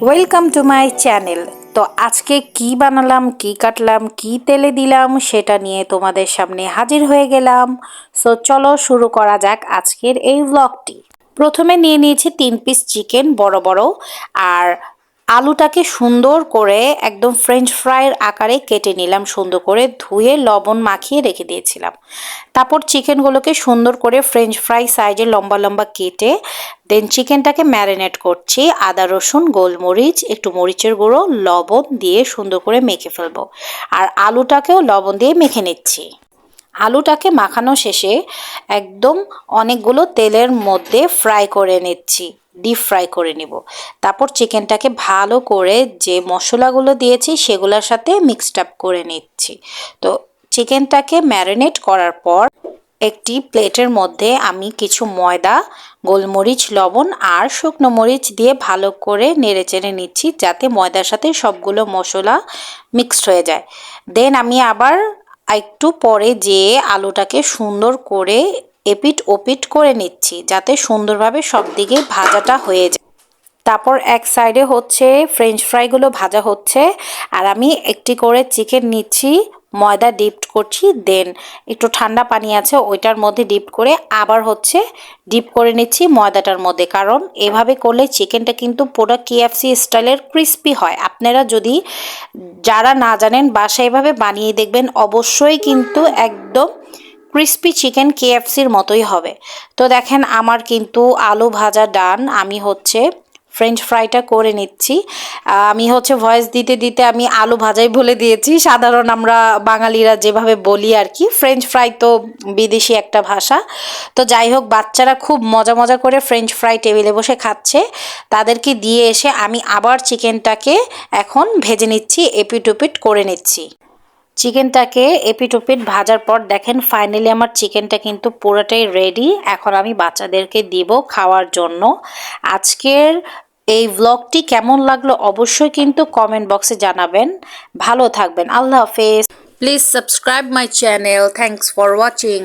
Welcome to my channel. তো আজকে কি বানালাম, কি কাটলাম, কি তেলে দিলাম সেটা নিয়ে তোমাদের সামনে হাজির হয়ে গেলাম। সো চলো শুরু করা যাক আজকের এই ব্লগটি। প্রথমে নিয়ে নিয়েছি 3 পিস চিকেন বড় বড়, আর আলুটাকে সুন্দর করে একদম ফ্রেঞ্চ ফ্রাইয়ের আকারে কেটে নিলাম, সুন্দর করে ধুয়ে লবণ মাখিয়ে রেখে দিয়েছিলাম। তারপর চিকেনগুলোকে সুন্দর করে ফ্রেঞ্চ ফ্রাই সাইজে লম্বা লম্বা কেটে দেন চিকেনটাকে ম্যারিনেট করছি। আদা রসুন গোলমরিচ একটু মরিচের গুঁড়ো লবণ দিয়ে সুন্দর করে মেখে ফেলবো, আর আলুটাকেও লবণ দিয়ে মেখে নিচ্ছি। আলুটাকে মাখানো শেষে একদম অনেকগুলো তেলের মধ্যে ফ্রাই করে নিচ্ছি, ডিপ ফ্রাই করে নিব। তারপর চিকেনটাকে ভালো করে যে মশলাগুলো দিয়েছি সেগুলোর সাথে মিক্সড আপ করে নিচ্ছি। তো চিকেনটাকে ম্যারিনেট করার পর একটি প্লেটের মধ্যে আমি কিছু ময়দা, গোলমরিচ, লবণ আর শুকনো মরিচ দিয়ে ভালো করে নেড়েচেড়ে নিচ্ছি যাতে ময়দার সাথে সবগুলো মশলা মিক্সড হয়ে যায়। দেন আমি আবার একটু পরে যেয়ে আলুটাকে সুন্দর করে এপিট ওপিট করে নিচ্ছি যাতে সুন্দরভাবে সব দিকে ভাজাটা হয়ে যায়। তারপর এক সাইডে হচ্ছে ফ্রেঞ্চ ফ্রাইগুলো ভাজা হচ্ছে, আর আমি একটি করে চিকেন নিচ্ছি, ময়দা ডিপড করছি, দেন একটু ঠান্ডা পানি আছে ওইটার মধ্যে ডিপ করে আবার হচ্ছে ডিপ করে নিচ্ছি ময়দাটার মধ্যে, কারণ এভাবে করলে চিকেনটা কিন্তু পুরো কেএফসি স্টাইলের ক্রিস্পি হয়। আপনারা যদি যারা না জানেন বাসায় এভাবে বানিয়ে দেখবেন, অবশ্যই কিন্তু একদম ক্রিস্পি চিকেন কেএফসির মতোই হবে। তো দেখেন আমার কিন্তু আলু ভাজা ডান, আমি হচ্ছে ফ্রেঞ্চ ফ্রাইটা করে নিচ্ছি। আমি হচ্ছে ভয়েস দিতে দিতে আমি আলু ভাজাই বলে দিয়েছি, সাধারণ আমরা বাঙালিরা যেভাবে বলি আর কি। ফ্রেঞ্চ ফ্রাই তো বিদেশি একটা ভাষা। তো যাই হোক, বাচ্চারা খুব মজা মজা করে ফ্রেঞ্চ ফ্রাই টেবিলে বসে খাচ্ছে, তাদেরকে দিয়ে এসে আমি আবার চিকেনটাকে এখন ভেজে নিচ্ছি, এপিট ওপিট করে নিচ্ছি। চিকেনটাকে এপিট ওপিট ভাজার পর দেখেন ফাইনালি আমার চিকেনটা কিন্তু পুরোটাই রেডি। এখন আমি বাচ্চাদেরকে দিব খাওয়ার জন্য। আজকের এই ব্লগটি কেমন লাগলো অবশ্যই কিন্তু কমেন্ট বক্সে জানাবেন। ভালো থাকবেন, আল্লাহ হাফেজ। Please subscribe my channel. Thanks for watching.